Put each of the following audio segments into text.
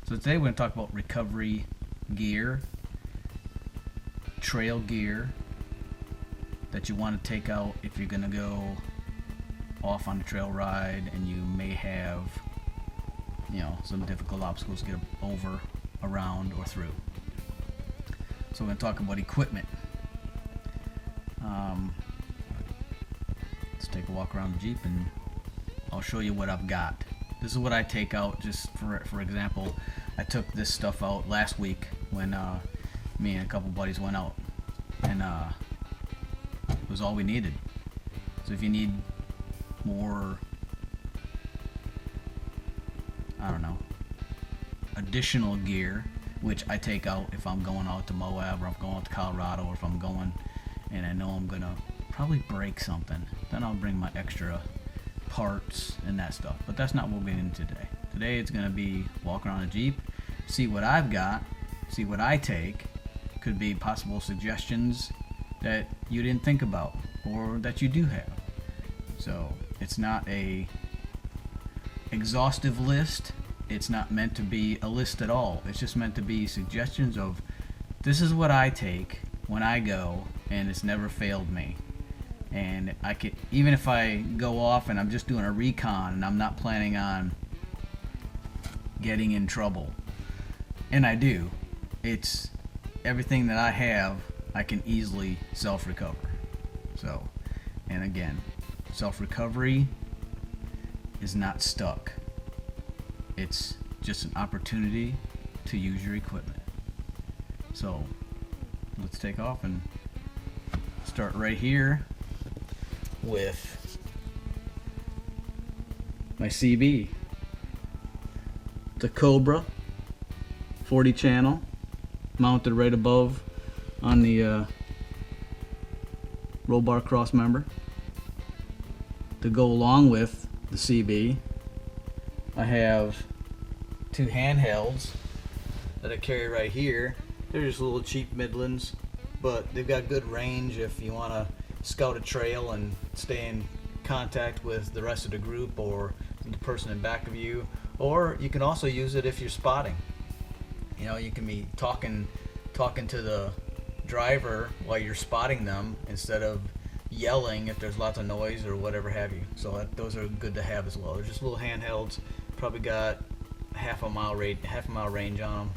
So today we're going to talk about recovery gear, trail gear that you want to take out if you're going to go off on a trail ride and you may have, some difficult obstacles to get over, around, or through. So we're going to talk about equipment. Let's take a walk around the Jeep and I'll show you what I've got. This is what I take out. Just for example, I took this stuff out last week when me and a couple buddies went out, and it was all we needed. So if you need more, additional gear, which I take out if I'm going out to Moab or I'm going out to Colorado, or if I'm going and I know I'm gonna probably break something, then I'll bring my extra parts and that stuff. But that's not what we're getting into today. Today it's gonna be walking around a Jeep, see what I've got, see what I take. Could be possible suggestions that you didn't think about or that you do have. So it's not a exhaustive list. It's not meant to be a list at all. It's just meant to be suggestions of, this is what I take when I go, and it's never failed me. And I could, even if I go off and I'm just doing a recon and I'm not planning on getting in trouble, and I do, it's everything that I have I can easily self-recover. So, and again, self-recovery is not stuck. It's just an opportunity to use your equipment. So let's take off and start right here with my CB. It's a Cobra 40 channel mounted right above on the roll bar cross member. To go along with the CB, I have two handhelds that I carry right here. They're just little cheap Midlands, but they've got good range if you want to scout a trail and stay in contact with the rest of the group or the person in back of you. Or you can also use it if you're spotting. You can be talking to the driver while you're spotting them instead of yelling if there's lots of noise or whatever have you. So those are good to have as well. They're just little handhelds. Probably got half a mile range on them.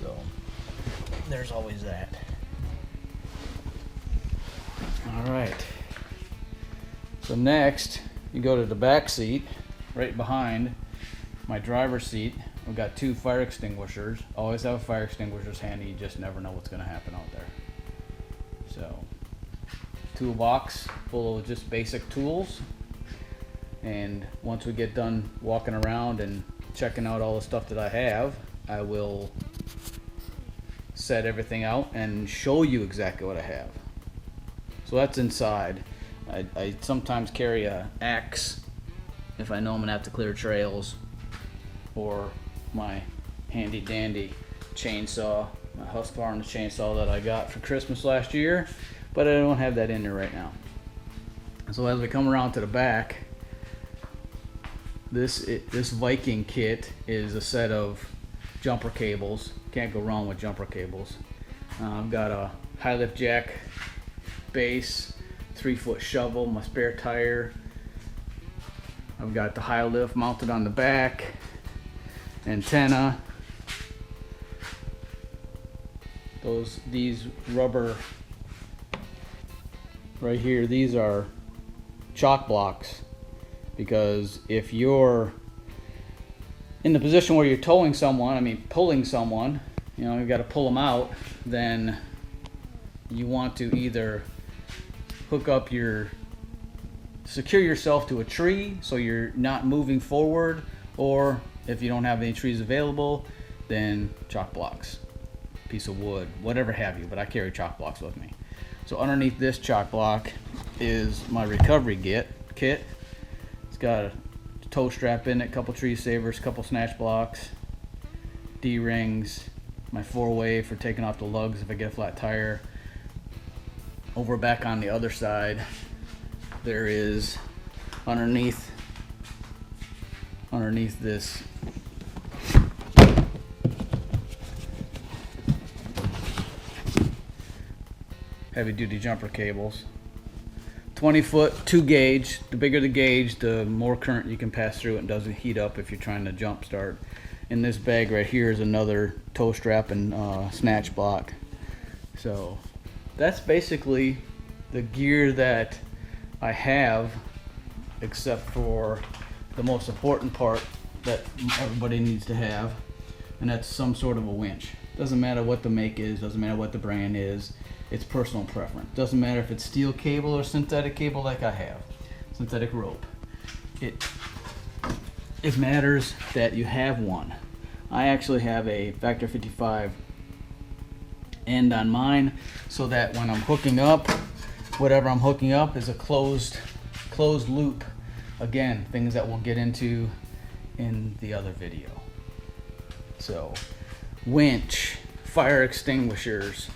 So there's always that. All right. So next, you go to the back seat, right behind my driver's seat. We've got two fire extinguishers. Always have fire extinguishers handy. You just never know what's going to happen out there. So, toolbox full of just basic tools. And once we get done walking around and checking out all the stuff that I have, I will set everything out and show you exactly what I have. So that's inside. I sometimes carry a axe if I know I'm going to have to clear trails, or my handy dandy chainsaw, my Husqvarna chainsaw that I got for Christmas last year, but I don't have that in there right now. So as we come around to the back, this Viking kit is a set of jumper cables. Can't go wrong with jumper cables. I've got a high lift jack base, 3-foot shovel, my spare tire. I've got the high lift mounted on the back, antenna. These rubber right here, these are Chock Blocks, because if you're in the position where you're pulling someone, you've got to pull them out, then you want to either secure yourself to a tree so you're not moving forward, or if you don't have any trees available, then Chock Blocks, piece of wood, whatever have you, but I carry Chock Blocks with me. So underneath this Chock Block is my recovery kit. It's got a toe strap in it, a couple tree savers, a couple snatch blocks, D-rings, my 4-way for taking off the lugs if I get a flat tire. Over back on the other side, there is underneath this heavy duty jumper cables. 20 foot, 2 gauge. The bigger the gauge, the more current you can pass through it and doesn't heat up if you're trying to jump start. In this bag right here is another toe strap and snatch block. So that's basically the gear that I have, except for the most important part that everybody needs to have, and that's some sort of a winch. Doesn't matter what the make is, doesn't matter what the brand is, it's personal preference. Doesn't matter if it's steel cable or synthetic cable like I have, synthetic rope. It matters that you have one. I actually have a factor 55 end on mine, so that when I'm hooking up, whatever I'm hooking up is a closed loop. Again, things that we'll get into in the other video. So, winch, fire extinguishers,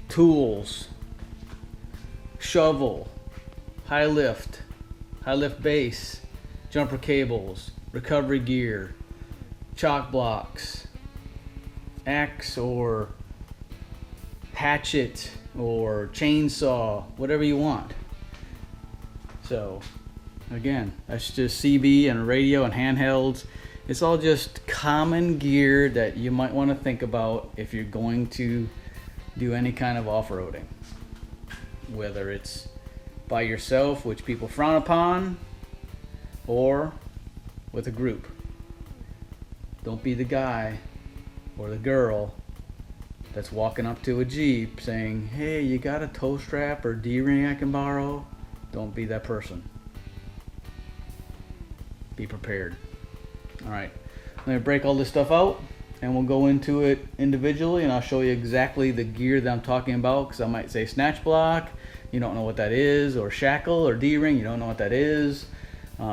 tools, shovel, high lift base, jumper cables, recovery gear, chock blocks, axe or hatchet or chainsaw, whatever you want. So again, that's just CB and radio and handhelds. It's all just common gear that you might want to think about if you're going to do any kind of off-roading, whether it's by yourself, which people frown upon, or with a group. Don't be the guy or the girl that's walking up to a Jeep saying, hey, you got a tow strap or D-ring I can borrow? Don't be that person. Be prepared. Alright, I'm going to break all this stuff out and we'll go into it individually, and I'll show you exactly the gear that I'm talking about, because I might say snatch block, you don't know what that is, or shackle or D-ring, you don't know what that is.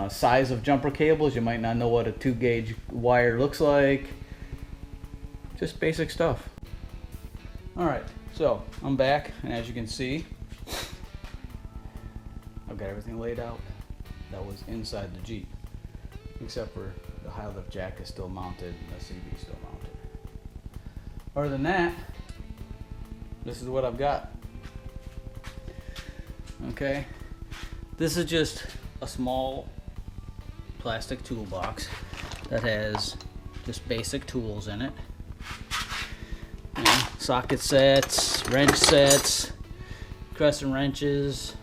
Size of jumper cables, you might not know what a 2 gauge wire looks like. Just basic stuff. Alright, so I'm back, and as you can see, I've got everything laid out that was inside the Jeep, except for the high lift jack is still mounted and the CB is still mounted. Other than that, this is what I've got. Okay, this is just a small plastic toolbox that has just basic tools in it. You know, socket sets, wrench sets, crescent wrenches,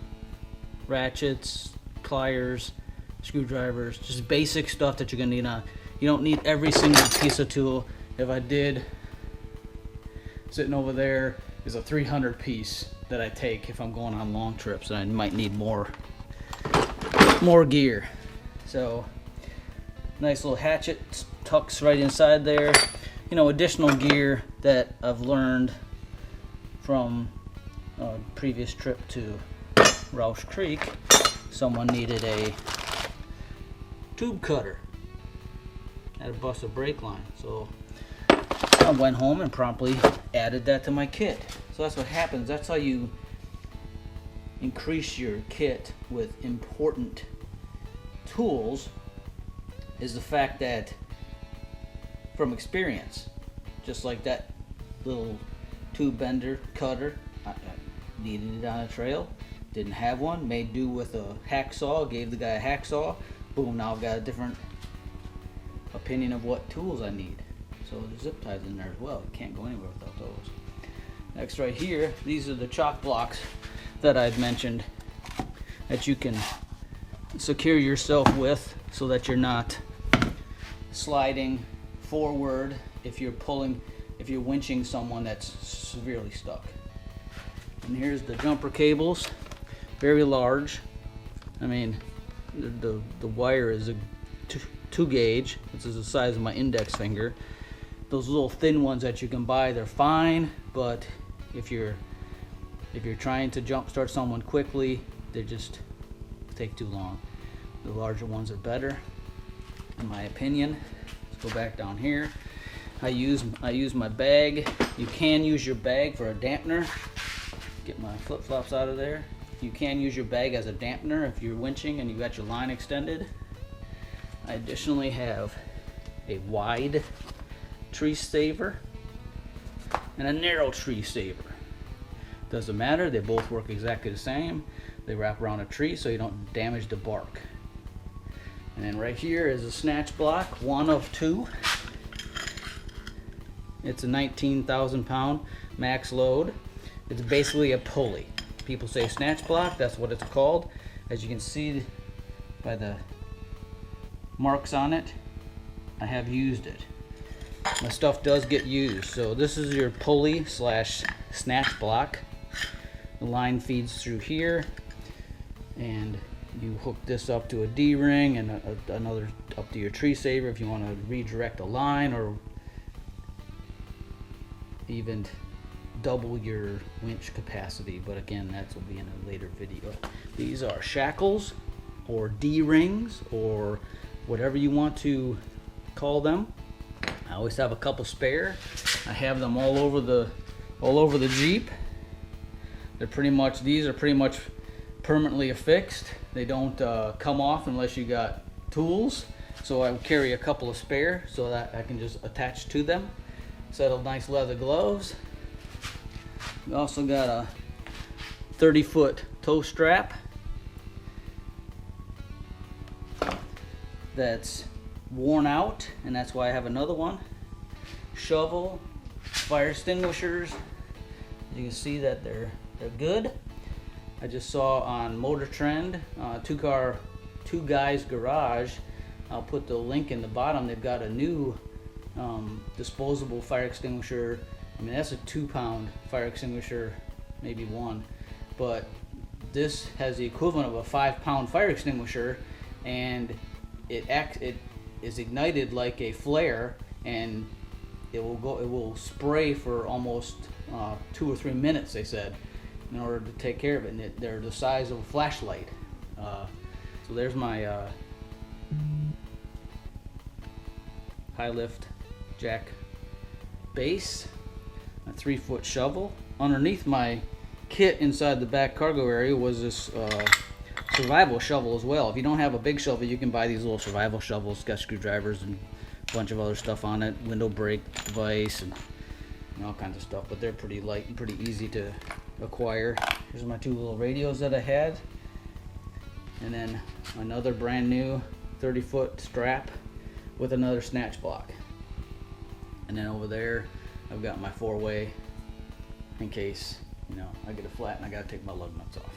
ratchets, pliers, screwdrivers, just basic stuff that you're gonna need on. You don't need every single piece of tool. If I did, sitting over there is a 300 piece that I take if I'm going on long trips, and I might need more gear. So nice little hatchet tucks right inside there. You know, additional gear that I've learned from a previous trip to Roush Creek. Someone needed a tube cutter. Had to bust a brake line, so I went home and promptly added that to my kit. So that's what happens. That's how you increase your kit with important tools, is the fact that, from experience, just like that little tube bender cutter, I needed it on a trail, didn't have one, made do with a hacksaw, gave the guy a hacksaw, boom, now I've got a different opinion of what tools I need. So the zip ties in there as well, you can't go anywhere without those. Next right here, these are the chock blocks that I'd mentioned that you can secure yourself with so that you're not sliding forward if you're winching someone that's severely stuck. And here's the jumper cables, very large. I mean, the wire is a 2 gauge. This is the size of my index finger. Those little thin ones that you can buy, they're fine, but if you're trying to jump start someone quickly, they just take too long. The larger ones are better, in my opinion. Let's go back down here. I use my bag. You can use your bag for a dampener. Get my flip-flops out of there. You can use your bag as a dampener if you're winching and you got your line extended. I additionally have a wide tree saver and a narrow tree saver. Doesn't matter, they both work exactly the same. They wrap around a tree so you don't damage the bark. And then right here is a snatch block, one of two. It's a 19,000 pound max load. It's basically a pulley. People say snatch block, that's what it's called. As you can see by the marks on it, I have used it. My stuff does get used. So this is your pulley slash snatch block. The line feeds through here, and you hook this up to a D-ring and another up to your tree saver if you want to redirect a line, or even double your winch capacity, but again, that will be in a later video. These are shackles or D-rings or whatever you want to call them. I always have a couple spare. I have them all over the Jeep. These are pretty much permanently affixed. They don't come off unless you got tools. So I carry a couple of spare so that I can just attach to them. Set of nice leather gloves. We also got a 30-foot tow strap that's worn out, and that's why I have another one. Shovel, fire extinguishers. You can see that they're good. I just saw on Motor Trend, Two Guys Garage. I'll put the link in the bottom. They've got a new disposable fire extinguisher. I mean, that's a 2-pound fire extinguisher, maybe 1, but this has the equivalent of a 5-pound fire extinguisher, and it is ignited like a flare, and it will spray for almost 2 or 3 minutes, they said, in order to take care of it. And they're the size of a flashlight. So there's my high lift jack base, a 3-foot shovel. Underneath my kit inside the back cargo area was this survival shovel as well. If you don't have a big shovel, you can buy these little survival shovels. It's got screwdrivers and a bunch of other stuff on it, window brake device and all kinds of stuff, but they're pretty light and pretty easy to acquire. Here's my 2 little radios that I had, and then another brand new 30-foot strap with another snatch block. And then over there I've got my 4-way in case, I get a flat and I gotta take my lug nuts off.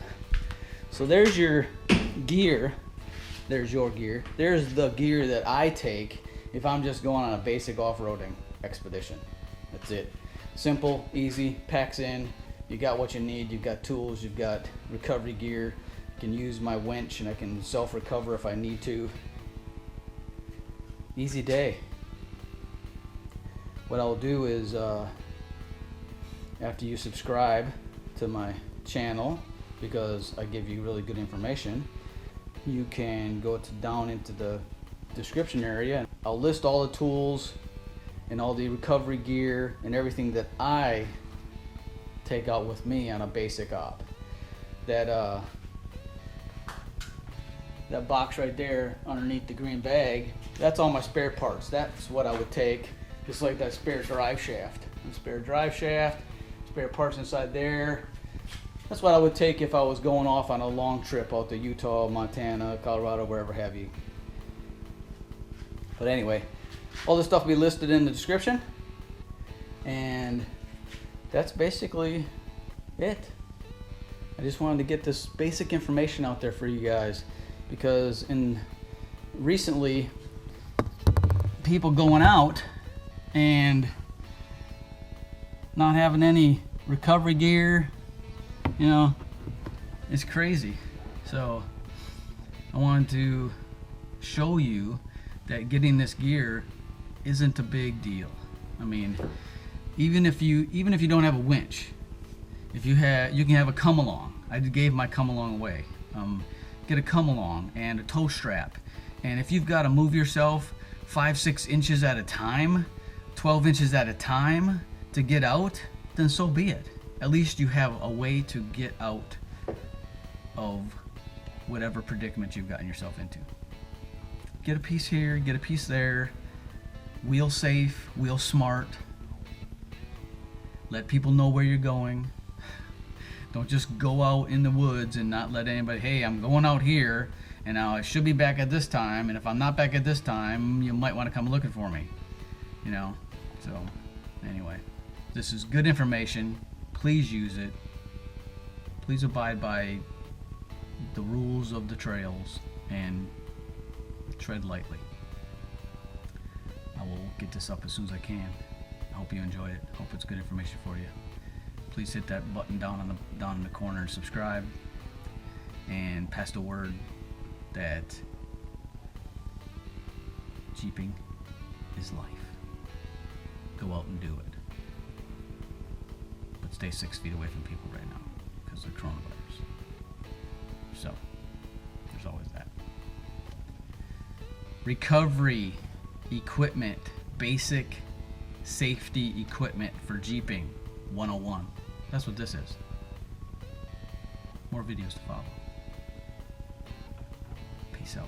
So there's your gear. There's your gear. There's the gear that I take if I'm just going on a basic off-roading expedition. That's it. Simple, easy, packs in. You got what you need. You've got tools. You've got recovery gear. You can use my winch and I can self-recover if I need to. Easy day. What I'll do is after you subscribe to my channel, because I give you really good information, you can go down into the description area. I'll list all the tools and all the recovery gear and everything that I take out with me on a basic op. That box right there underneath the green bag, that's all my spare parts. That's what I would take, just like that spare drive shaft. Spare parts inside there. That's what I would take if I was going off on a long trip out to Utah, Montana, Colorado, wherever have you. But anyway, all this stuff will be listed in the description, and that's basically it. I just wanted to get this basic information out there for you guys, because recently people going out and not having any recovery gear, it's crazy. So I wanted to show you that getting this gear isn't a big deal. I mean, even if you don't have a winch, you can have a come along. I gave my come along away. Get a come along and a tow strap, and if you've got to move yourself 5-6 inches at a time, 12 inches at a time to get out, then so be it. At least you have a way to get out of whatever predicament you've gotten yourself into. Get a piece here, get a piece there. Wheel safe, wheel smart. Let people know where you're going. Don't just go out in the woods and not let anybody, hey, I'm going out here and now I should be back at this time, and if I'm not back at this time, you might want to come looking for me. You know? So, anyway, this is good information. Please use it. Please abide by the rules of the trails and tread lightly. I will get this up as soon as I can. I hope you enjoyed it. Hope it's good information for you. Please hit that button down in the corner and subscribe, and pass the word that Jeeping is life. Go out and do it. But stay 6 feet away from people right now because of the coronavirus. So, there's always that. Recovery equipment, basic safety equipment for Jeeping 101. That's what this is. More videos to follow. Peace out.